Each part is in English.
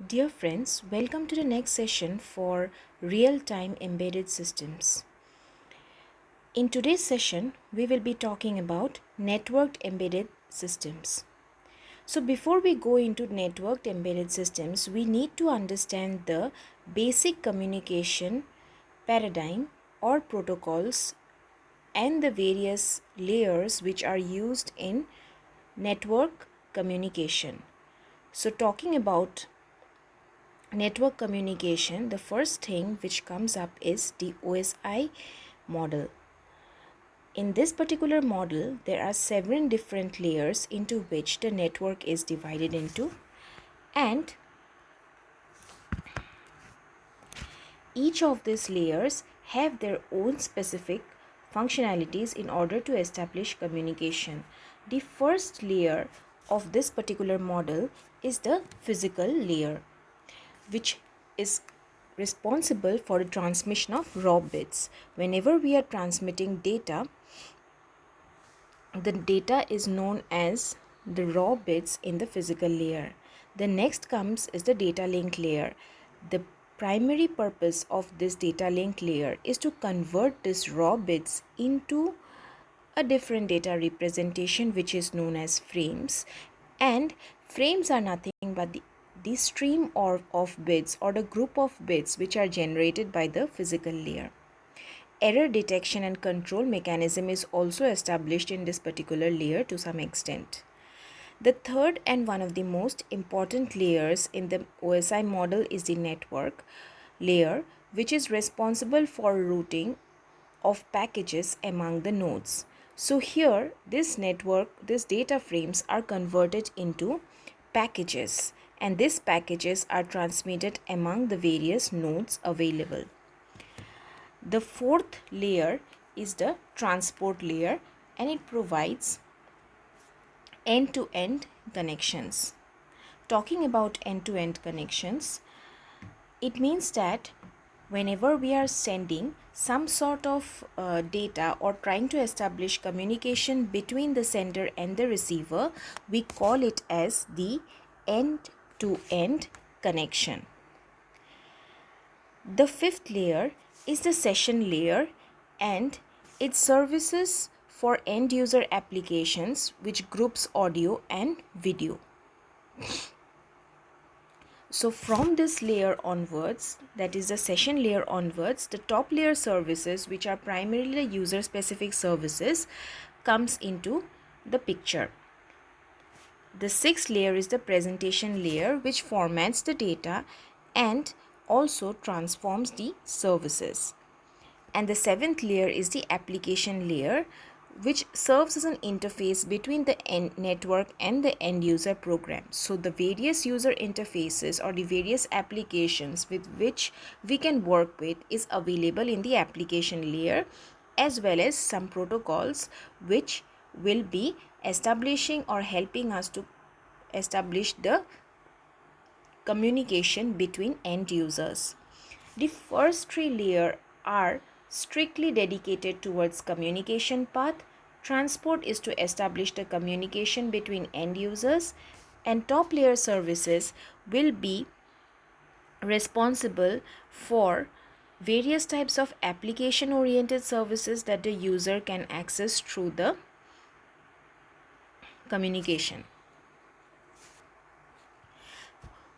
Dear friends, welcome to the next session for real-time embedded systems. In today's session, we will be talking about networked embedded systems. So before we go into networked embedded systems, we need to understand the basic communication paradigm or protocols and the various layers which are used in network communication. So talking about network communication, the first thing which comes up is the OSI model. In this particular model, there are seven different layers into which the network is divided into, and each of these layers have their own specific functionalities in order to establish communication. The first layer of this particular model is the physical layer, which is responsible for the transmission of raw bits. Whenever we are transmitting data, the data is known as the raw bits in the physical layer. The next comes is the data link layer. The primary purpose of this data link layer is to convert these raw bits into a different data representation, which is known as frames, and frames are nothing but the stream of bits or the group of bits which are generated by the physical layer. Error detection and control mechanism is also established in this particular layer to some extent. The third and one of the most important layers in the OSI model is the network layer, which is responsible for routing of packages among the nodes. So here these data frames are converted into packages, and these packages are transmitted among the various nodes available. The fourth layer is the transport layer, and it provides end-to-end connections. Talking about end-to-end connections, it means that whenever we are sending some sort of data or trying to establish communication between the sender and the receiver, we call it as the end-to-end connection. The fifth layer is the session layer, and it services for end user applications which groups audio and video. So from this layer onwards, that is the session layer onwards, the top layer services, which are primarily the user specific services, comes into the picture. The sixth layer is the presentation layer, which formats the data and also transforms the services. And the seventh layer is the application layer, which serves as an interface between the network and the end user program. So the various user interfaces or the various applications with which we can work with is available in the application layer, as well as some protocols which will be establishing or helping us to establish the communication between end users. The first three layers are strictly dedicated towards communication path. Transport is to establish the communication between end users, and top layer services will be responsible for various types of application oriented services that the user can access through the communication.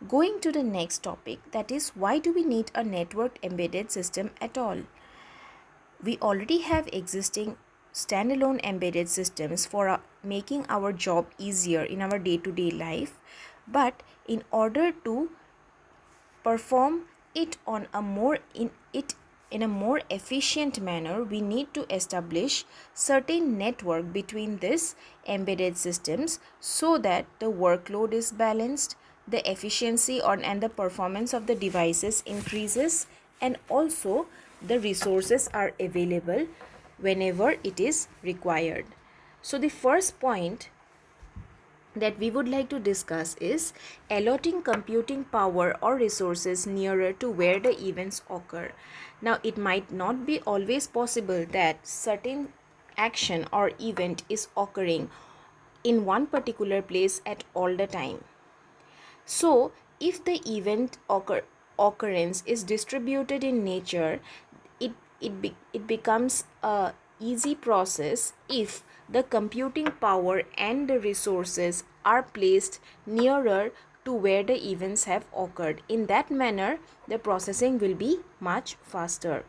Going to the next topic, that is, why do we need a networked embedded system at all? We already have existing standalone embedded systems for making our job easier in our day-to-day life, but in order to perform it on a more in a more efficient manner, we need to establish certain network between these embedded systems so that the workload is balanced, the efficiency and the performance of the devices increases, and also the resources are available whenever it is required. So the first point that we would like to discuss is allotting computing power or resources nearer to where the events occur. Now, it might not be always possible that certain action or event is occurring in one particular place at all the time. So, if the event occurrence is distributed in nature, it becomes a easy process if the computing power and the resources are placed nearer to where the events have occurred. In that manner, the processing will be much faster.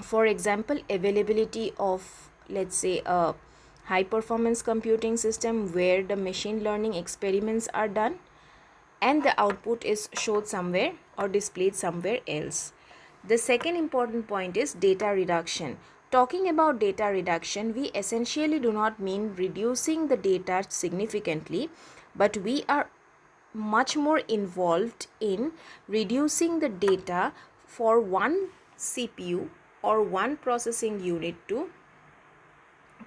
For example, availability of, let's say, a high performance computing system where the machine learning experiments are done and the output is showed somewhere or displayed somewhere else. The second important point is data reduction. Talking about data reduction, we essentially do not mean reducing the data significantly, but we are much more involved in reducing the data for one CPU or one processing unit to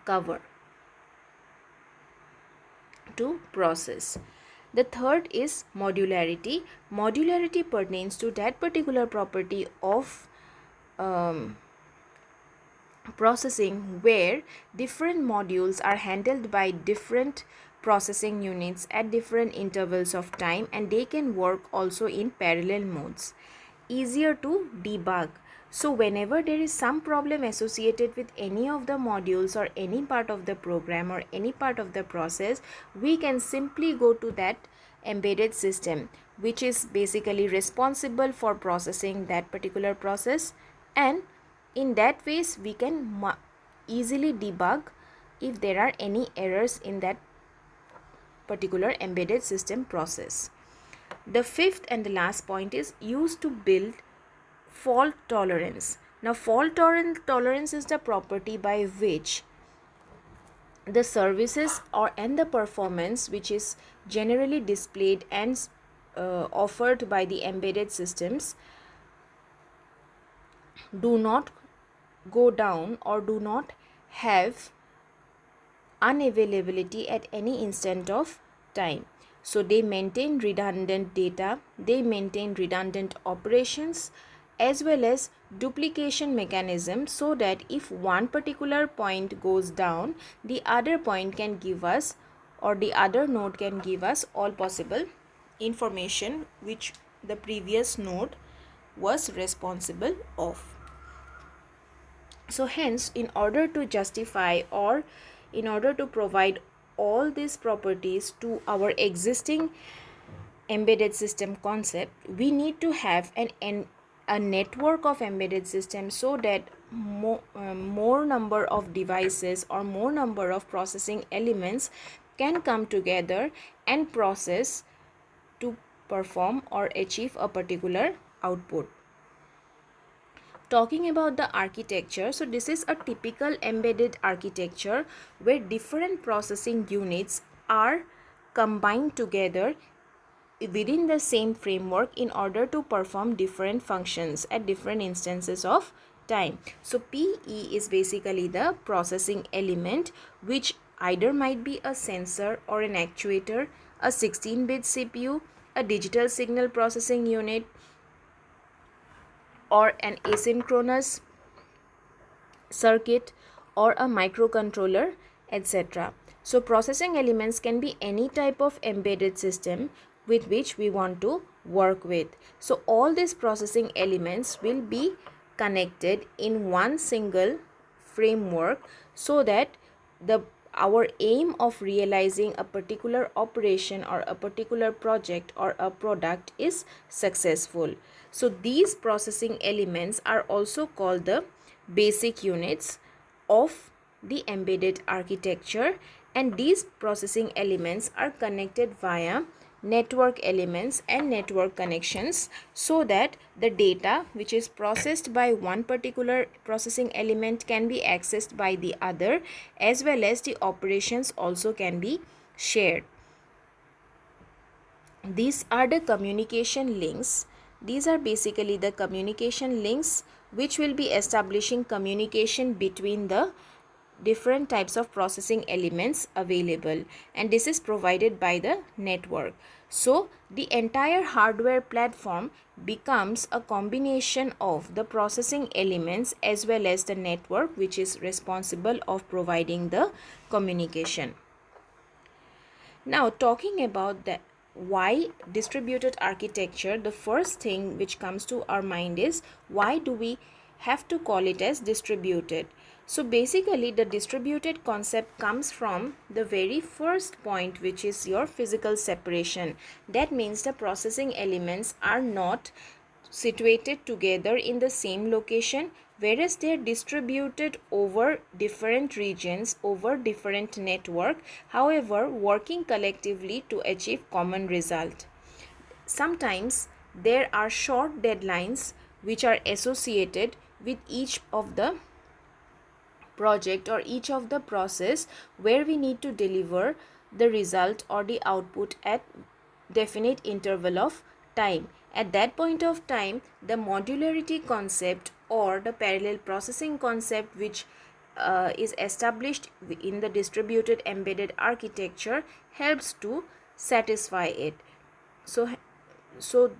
cover, to process. The third is modularity. Modularity pertains to that particular property of processing where different modules are handled by different processing units at different intervals of time, and they can work also in parallel modes. Easier to debug. So whenever there is some problem associated with any of the modules or any part of the program or any part of the process, we can simply go to that embedded system which is basically responsible for processing that particular process, and in that ways we can easily debug if there are any errors in that particular embedded system process. The fifth and the last point is used to build fault tolerance. Now, fault tolerance is the property by which the services or and the performance which is generally displayed and offered by the embedded systems do not go down or do not have unavailability at any instant of time. So they maintain redundant data, they maintain redundant operations as well as duplication mechanism, so that if one particular point goes down, the other point can give us, or the other node can give us, all possible information which the previous node was responsible of. So hence, in order to justify or in order to provide all these properties to our existing embedded system concept, we need to have a network of embedded systems, so that more number of devices or more number of processing elements can come together and process to perform or achieve a particular output. Talking about the architecture, so this is a typical embedded architecture where different processing units are combined together within the same framework in order to perform different functions at different instances of time. So PE is basically the processing element, which either might be a sensor or an actuator, a 16-bit CPU, a digital signal processing unit, or an asynchronous circuit, or a microcontroller, etc. So processing elements can be any type of embedded system with which we want to work with. So all these processing elements will be connected in one single framework, so that our aim of realizing a particular operation or a particular project or a product is successful. So these processing elements are also called the basic units of the embedded architecture, and these processing elements are connected via network elements and network connections, so that the data which is processed by one particular processing element can be accessed by the other, as well as the operations also can be shared. These are the communication links. These are basically the communication links which will be establishing communication between the different types of processing elements available, and this is provided by the network. So the entire hardware platform becomes a combination of the processing elements as well as the network which is responsible of providing the communication. Now talking about the why distributed architecture, the first thing which comes to our mind is, why do we have to call it as distributed? So basically the distributed concept comes from the very first point, which is your physical separation. That means the processing elements are not situated together in the same location, whereas they are distributed over different regions, over different network, however working collectively to achieve common result. Sometimes there are short deadlines which are associated with each of the project or each of the process, where we need to deliver the result or the output at definite interval of time. At that point of time, the modularity concept or the parallel processing concept, which is established in the distributed embedded architecture, helps to satisfy it. So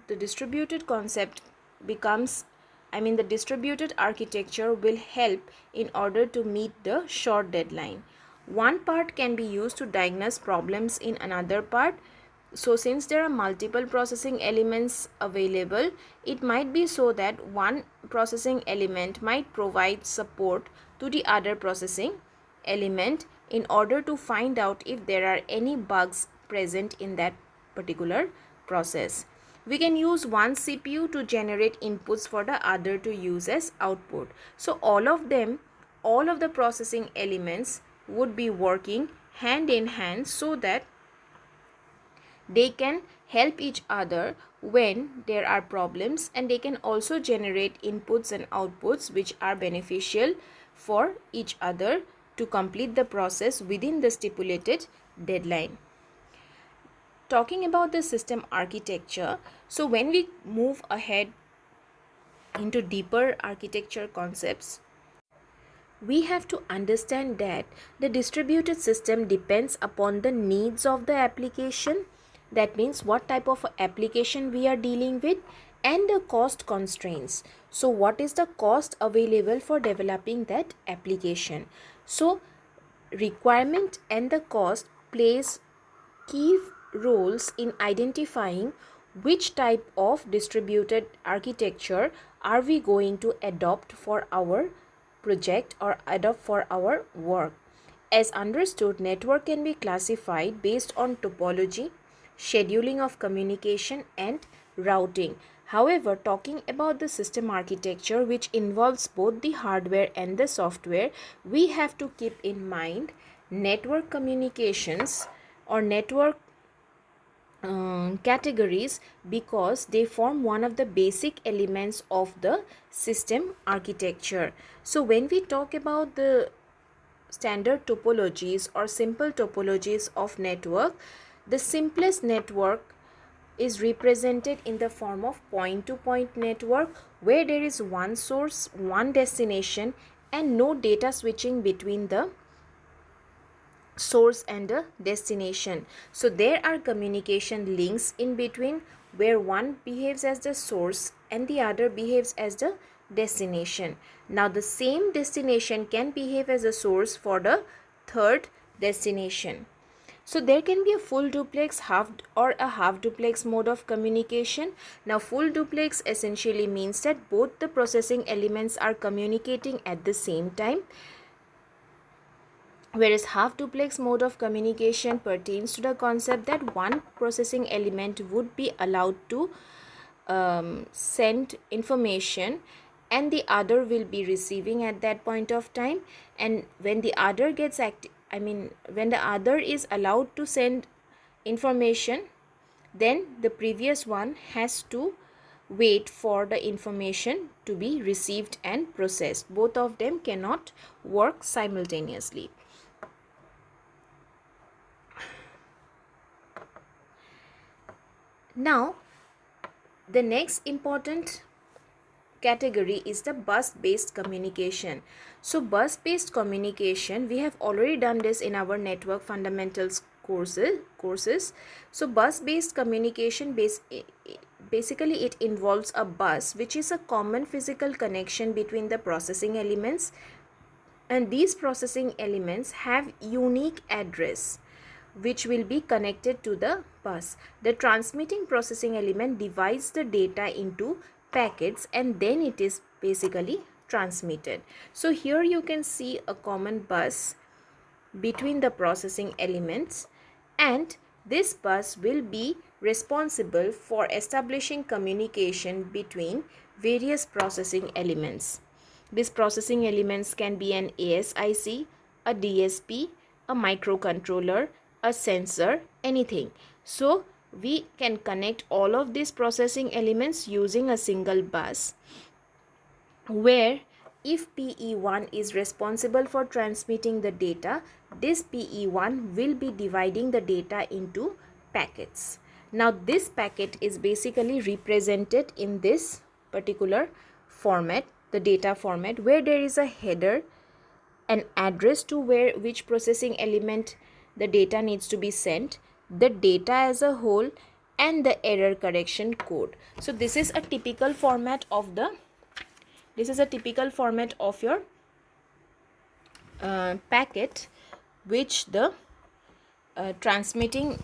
the distributed concept becomes, the distributed architecture will help in order to meet the short deadline. One part can be used to diagnose problems in another part. So since there are multiple processing elements available, it might be so that one processing element might provide support to the other processing element in order to find out if there are any bugs present in that particular process. We can use one CPU to generate inputs for the other to use as output. So all of the processing elements would be working hand in hand so that they can help each other when there are problems, and they can also generate inputs and outputs which are beneficial for each other to complete the process within the stipulated deadline. Talking about the system architecture, so when we move ahead into deeper architecture concepts, we have to understand that the distributed system depends upon the needs of the application. That means what type of application we are dealing with, and the cost constraints. So what is the cost available for developing that application? So requirement and the cost plays key roles in identifying which type of distributed architecture are we going to adopt for our project or adopt for our work. As understood, network can be classified based on topology, scheduling of communication, and routing. However, talking about the system architecture, which involves both the hardware and the software, we have to keep in mind network communications or network categories, because they form one of the basic elements of the system architecture. So when we talk about the standard topologies or simple topologies of network, the simplest network is represented in the form of point-to-point network, where there is one source, one destination, and no data switching between the source and a destination. So there are communication links in between, where one behaves as the source and the other behaves as the destination. Now the same destination can behave as a source for the third destination. So there can be a full duplex half or a half duplex mode of communication. Now full duplex essentially means that both the processing elements are communicating at the same time, whereas half duplex mode of communication pertains to the concept that one processing element would be allowed to send information, and the other will be receiving at that point of time. And when the other gets when the other is allowed to send information, then the previous one has to wait for the information to be received and processed. Both of them cannot work simultaneously. Now, the next important category is the bus-based communication. So based communication, we have already done this in our network fundamentals courses. So bus-based communication basically it involves a bus, which is a common physical connection between the processing elements, and these processing elements have unique address. which will be connected to the bus. The transmitting processing element divides the data into packets and then it is basically transmitted. So here you can see a common bus between the processing elements, and this bus will be responsible for establishing communication between various processing elements. These processing elements can be an ASIC, a DSP, a microcontroller, a sensor, anything. So we can connect all of these processing elements using a single bus, where if PE1 is responsible for transmitting the data, this PE1 will be dividing the data into packets. Now this packet is basically represented in this particular format, the data format, where there is a header, an address to which processing element the data needs to be sent, the data as a whole, and the error correction code. So this is a typical format of your packet, which the transmitting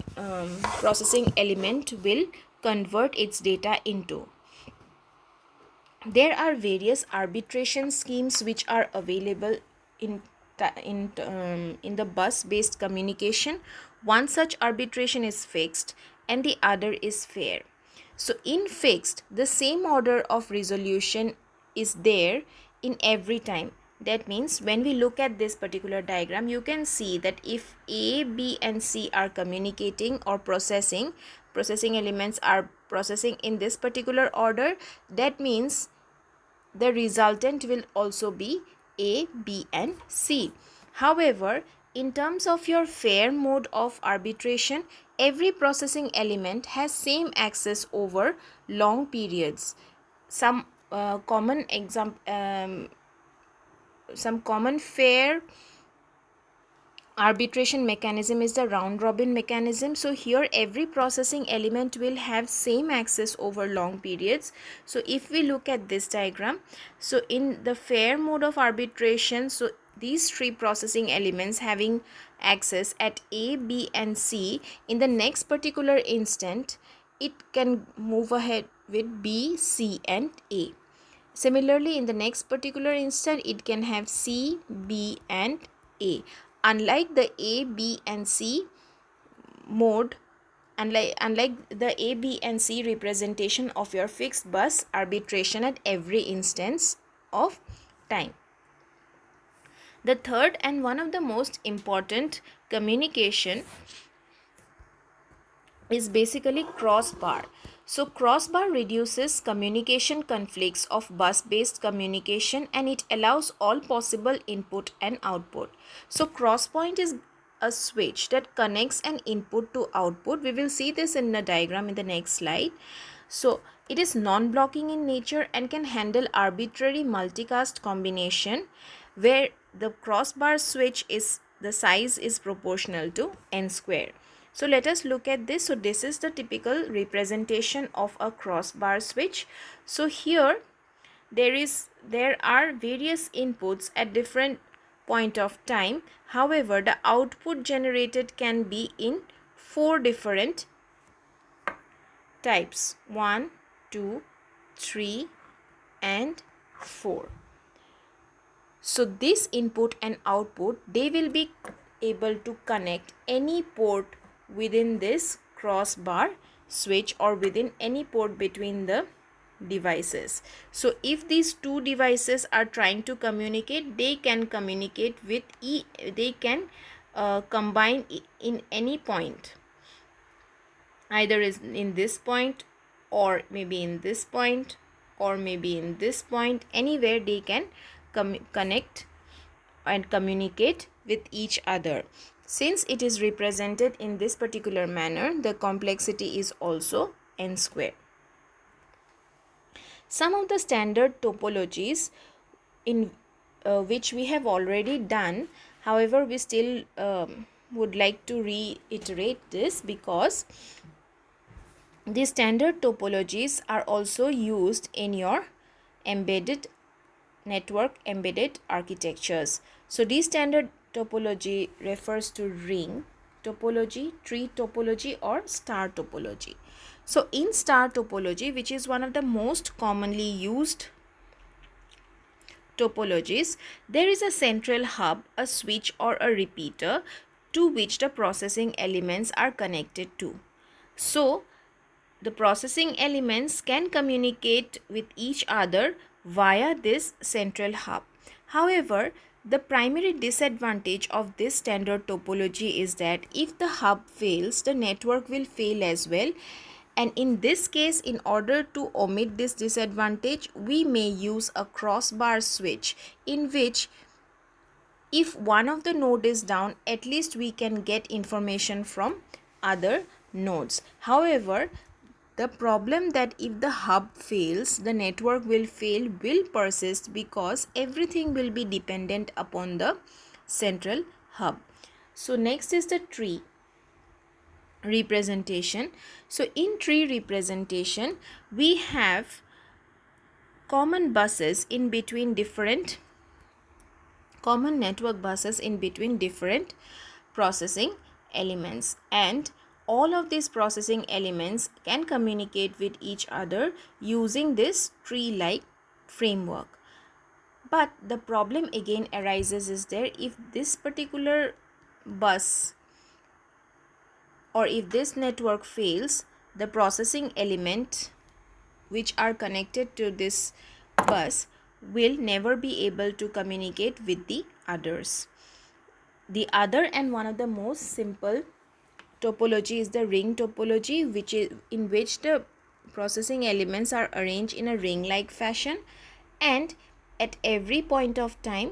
processing element will convert its data into. There are various arbitration schemes which are available in the bus based communication. One such arbitration is fixed and the other is fair. So in fixed, the same order of resolution is there in every time. That means when we look at this particular diagram, you can see that if A, B and C are communicating or processing elements are processing in this particular order, that means the resultant will also be A, B and C. However, in terms of your fair mode of arbitration, every processing element has same access over long periods. Some common fair arbitration mechanism is the round robin mechanism. So here every processing element will have same access over long periods. So if we look at this diagram, so in the fair mode of arbitration, so these three processing elements having access at A, B and C, in the next particular instant it can move ahead with B, C and A. Similarly, in the next particular instant it can have C, B and A. Unlike the A, B and C mode, unlike the A, B and C representation of your fixed bus arbitration at every instance of time. The third and one of the most important communication is basically crossbar. So crossbar reduces communication conflicts of bus-based communication and it allows all possible input and output. So crosspoint is a switch that connects an input to output. We will see this in the diagram in the next slide. So it is non-blocking in nature and can handle arbitrary multicast combination where the crossbar switch is the size is proportional to n square. So let us look at this. So this is the typical representation of a crossbar switch. So here there are various inputs at different point of time. However, the output generated can be in 4 different types: 1, 2, 3 and 4. So this input and output, they will be able to connect any port within this crossbar switch or within any port between the devices. So if these two devices are trying to communicate, they can communicate with they can combine in any point, either is in this point or maybe in this point or maybe in this point. Anywhere they can connect and communicate with each other. Since it is represented in this particular manner, the complexity is also n square. Some of the standard topologies in which we have already done, however we still would like to reiterate this because these standard topologies are also used in your embedded network embedded architectures. So this standard topology refers to ring, topology, tree topology, or star topology. So in star topology, which is one of the most commonly used topologies, there is a central hub, a switch, or a repeater to which the processing elements are connected to. So the processing elements can communicate with each other via this central hub. However, the primary disadvantage of this standard topology is that if the hub fails, the network will fail as well. And in this case, in order to omit this disadvantage, we may use a crossbar switch, in which if one of the node is down, at least we can get information from other nodes. However, the problem that if the hub fails, the network will fail will persist, because everything will be dependent upon the central hub. So next is the tree representation. So in tree representation, we have common buses in between different common network buses in between different processing elements, and all of these processing elements can communicate with each other using this tree-like framework. But the problem again arises is there, if this particular bus or if this network fails, the processing element which are connected to this bus will never be able to communicate with the others. The other and one of the most simple topology is the ring topology, which is in which the processing elements are arranged in a ring-like fashion, and at every point of time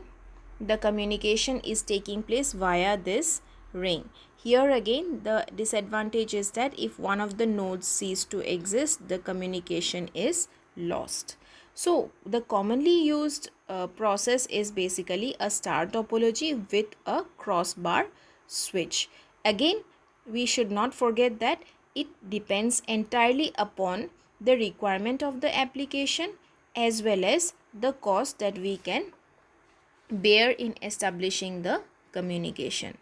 the communication is taking place via this ring. Here again, the disadvantage is that if one of the nodes cease to exist, the communication is lost. So the commonly used process is basically a star topology with a crossbar switch. Again, we should not forget that it depends entirely upon the requirement of the application as well as the cost that we can bear in establishing the communication.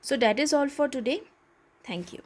So that is all for today. Thank you.